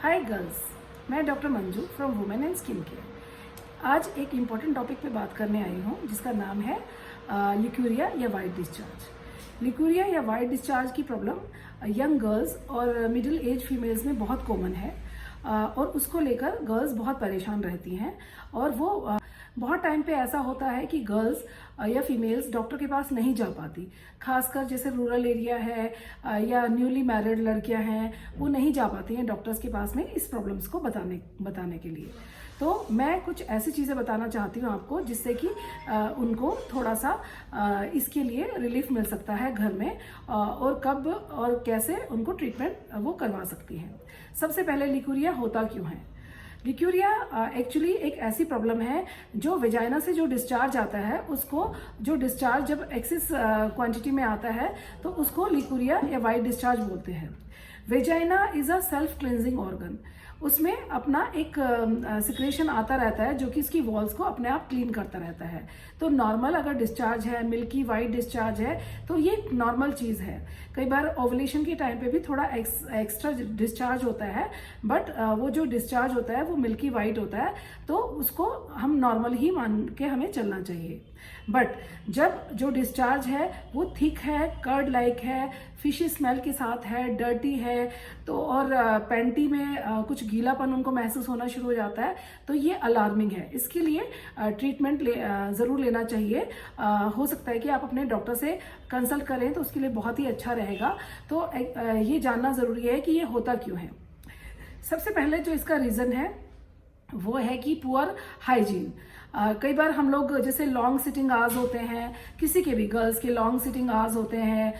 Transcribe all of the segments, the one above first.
Hi girls, मैं doctor Manju from women and skin care. आज एक इम्पॉर्टेंट टॉपिक पे बात करने आई हूँ जिसका नाम है लिक्यूरिया या वाइट डिस्चार्ज। लिक्यूरिया या वाइट डिस्चार्ज की प्रॉब्लम यंग गर्ल्स और मिडिल एज फीमेल्स में बहुत कॉमन है और उसको लेकर गर्ल्स बहुत परेशान रहती हैं और वो बहुत टाइम पे ऐसा होता है कि गर्ल्स या फीमेल्स डॉक्टर के पास नहीं जा पाती। खासकर जैसे रूरल एरिया है या न्यूली मैरिड लड़कियां हैं, वो नहीं जा पाती हैं डॉक्टर्स के पास में इस प्रॉब्लम्स को बताने के लिए। तो मैं कुछ ऐसी चीज़ें बताना चाहती हूँ आपको जिससे कि उनको थोड़ा सा इसके लिए रिलीफ मिल सकता है घर में और कब और कैसे उनको ट्रीटमेंट वो करवा सकती हैं। सबसे पहले लिक्यूरिया होता क्यों है? लिक्यूरिया एक्चुअली एक ऐसी प्रॉब्लम है जो वेजाइना से जो डिस्चार्ज आता है, उसको जो डिस्चार्ज जब एक्सेस क्वांटिटी में आता है तो उसको लिक्यूरिया या वाइट डिस्चार्ज बोलते हैं। Vagina is a self cleansing organ. उसमें अपना एक सिक्रेशन आता रहता है जो कि इसकी वॉल्स को अपने आप क्लीन करता रहता है। तो नॉर्मल अगर डिस्चार्ज है, मिल्की वाइट डिस्चार्ज है, तो ये नॉर्मल चीज़ है। कई बार ओवुलेशन के टाइम पे भी थोड़ा एक्स्ट्रा डिस्चार्ज होता है, बट वो जो डिस्चार्ज होता है वो मिल्की वाइट होता है, तो उसको हम नॉर्मल ही मान के हमें चलना चाहिए। बट जब जो डिस्चार्ज है वो थिक है, कर्ड लाइक है, फिशी स्मेल के साथ है, डर्टी है, तो और पैंटी में कुछ गीलापन उनको महसूस होना शुरू हो जाता है, तो ये अलार्मिंग है। इसके लिए ट्रीटमेंट ज़रूर लेना चाहिए। हो सकता है कि आप अपने डॉक्टर से कंसल्ट करें तो उसके लिए बहुत ही अच्छा रहेगा। तो ये जानना ज़रूरी है कि ये होता क्यों है। सबसे पहले जो इसका रीज़न है वो है कि पुअर हाइजीन। कई बार हम लोग जैसे लॉन्ग सिटिंग आवर्स होते हैं, किसी के भी गर्ल्स के लॉन्ग सिटिंग आवर्स होते हैं,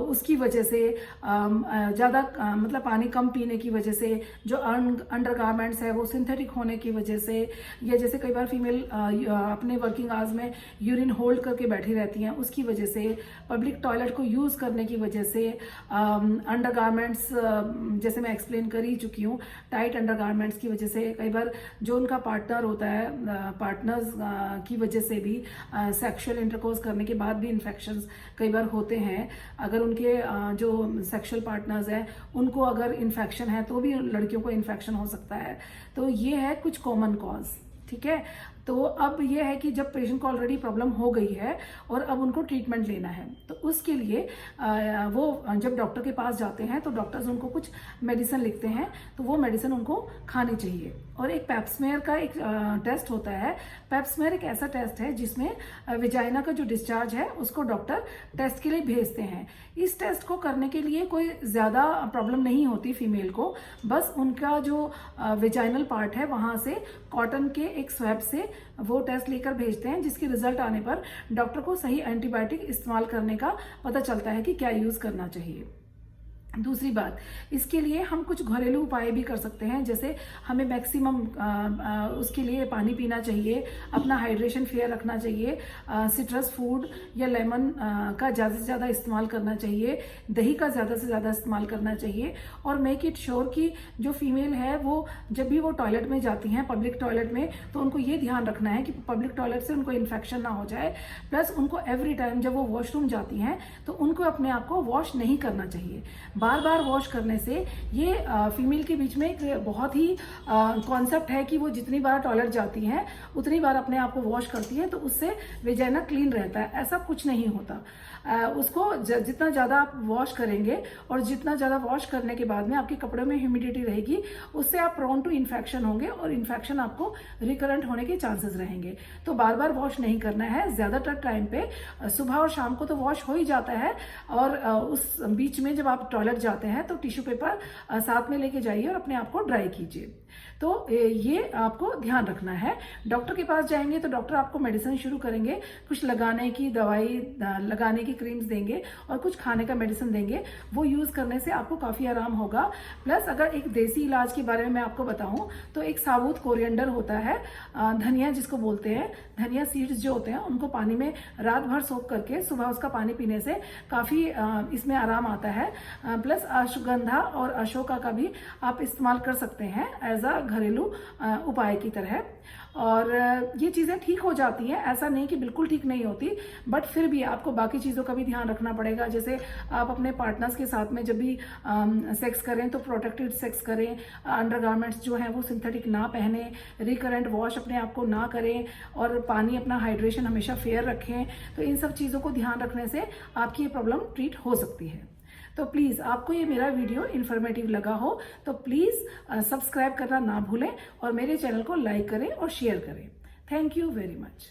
उसकी वजह से ज़्यादा मतलब पानी कम पीने की वजह से, जो अंडरगारमेंट्स है वो सिंथेटिक होने की वजह से, या जैसे कई बार फीमेल अपने वर्किंग आवर्स में यूरिन होल्ड करके बैठी रहती हैं, उसकी वजह से, पब्लिक टॉयलेट को यूज़ करने की वजह से, अंडरगारमेंट्स जैसे मैं एक्सप्लेन कर ही चुकी हूँ, टाइट अंडरगारमेंट्स की वजह से, कई बार जो उनका पार्टनर होता है, पार्टनर्स की वजह से भी सेक्सुअल इंटरकोर्स करने के बाद भी इन्फेक्शंस कई बार होते हैं। अगर उनके जो सेक्सुअल पार्टनर्स हैं उनको अगर इन्फेक्शन है तो भी लड़कियों को इन्फेक्शन हो सकता है। तो ये है कुछ कॉमन कॉज, ठीक है। तो अब ये है कि जब पेशेंट को ऑलरेडी प्रॉब्लम हो गई है और अब उनको ट्रीटमेंट लेना है, तो उसके लिए वो जब डॉक्टर के पास जाते हैं तो डॉक्टर्स उनको कुछ मेडिसिन लिखते हैं, तो वो मेडिसिन उनको खानी चाहिए। और एक पेप्समेयर का एक टेस्ट होता है। पेप्समेयर एक ऐसा टेस्ट है जिसमें वेजाइना का जो डिस्चार्ज है उसको डॉक्टर टेस्ट के लिए भेजते हैं। इस टेस्ट को करने के लिए कोई ज़्यादा प्रॉब्लम नहीं होती फीमेल को, बस उनका जो वेजाइनल पार्ट है वहाँ से कॉटन के एक स्वैब से वो टेस्ट लेकर भेजते हैं, जिसके रिजल्ट आने पर डॉक्टर को सही एंटीबायोटिक इस्तेमाल करने का पता चलता है कि क्या यूज़ करना चाहिए। दूसरी बात, इसके लिए हम कुछ घरेलू उपाय भी कर सकते हैं। जैसे हमें मैक्सिमम उसके लिए पानी पीना चाहिए, अपना हाइड्रेशन फेयर रखना चाहिए, सिट्रस फूड या लेमन का ज़्यादा से ज़्यादा इस्तेमाल करना चाहिए, दही का ज़्यादा से ज़्यादा इस्तेमाल करना चाहिए। और मेक इट श्योर कि जो फीमेल है वो जब भी वो टॉयलेट में जाती हैं, पब्लिक टॉयलेट में, तो उनको ये ध्यान रखना है कि पब्लिक टॉयलेट से उनको इन्फेक्शन ना हो जाए। प्लस उनको एवरी टाइम जब वो वॉशरूम जाती हैं तो उनको अपने आप को वॉश नहीं करना चाहिए। बार बार वॉश करने से ये फीमेल के बीच में एक बहुत ही कॉन्सेप्ट है कि वो जितनी बार टॉयलेट जाती हैं उतनी बार अपने आप को वॉश करती है, तो उससे वेजाइना क्लीन रहता है। ऐसा कुछ नहीं होता। उसको जितना ज़्यादा आप वॉश करेंगे और जितना ज़्यादा वॉश करने के बाद में आपके कपड़ों में ह्यूमिडिटी रहेगी, उससे आप प्रोन टू इन्फेक्शन होंगे और इन्फेक्शन आपको रिकरेंट होने के चांसेस रहेंगे। तो बार बार वॉश नहीं करना है। ज़्यादातर टाइम पे सुबह और शाम को तो वॉश हो ही जाता है, और उस बीच में जब आप टॉयलेट जाते हैं तो टिश्यू पेपर साथ में लेके जाइए और अपने आप को ड्राई कीजिए। तो ये आपको ध्यान रखना है। डॉक्टर के पास जाएंगे तो डॉक्टर आपको मेडिसिन शुरू करेंगे, कुछ लगाने की दवाई, लगाने की क्रीम्स देंगे और कुछ खाने का मेडिसिन देंगे। वो यूज़ करने से आपको काफ़ी आराम होगा। प्लस अगर एक देसी इलाज के बारे में मैं आपको बताऊं तो एक साबुत कोरिएंडर होता है, धनिया जिसको बोलते हैं, धनिया सीड्स जो होते हैं उनको पानी में रात भर सोख करके सुबह उसका पानी पीने से काफ़ी इसमें आराम आता है। प्लस अश्वगंधा और अशोका का भी आप इस्तेमाल कर सकते हैं एज अ घरेलू उपाय की तरह। और ये चीज़ें ठीक हो जाती हैं, ऐसा नहीं कि बिल्कुल ठीक नहीं होती, बट फिर भी आपको बाकी चीज़ों का भी ध्यान रखना पड़ेगा। जैसे आप अपने पार्टनर्स के साथ में जब भी सेक्स करें तो प्रोटेक्टेड सेक्स करें, अंडरगारमेंट्स जो हैं वो सिंथेटिक ना पहने, रिकरेंट वॉश अपने आप को ना करें, और पानी अपना हाइड्रेशन हमेशा फेयर रखें। तो इन सब चीज़ों को ध्यान रखने से आपकी ये प्रॉब्लम ट्रीट हो सकती है। तो प्लीज़ आपको ये मेरा वीडियो इन्फॉर्मेटिव लगा हो तो प्लीज़ सब्सक्राइब करना ना भूलें और मेरे चैनल को लाइक करें और शेयर करें। Thank you very much.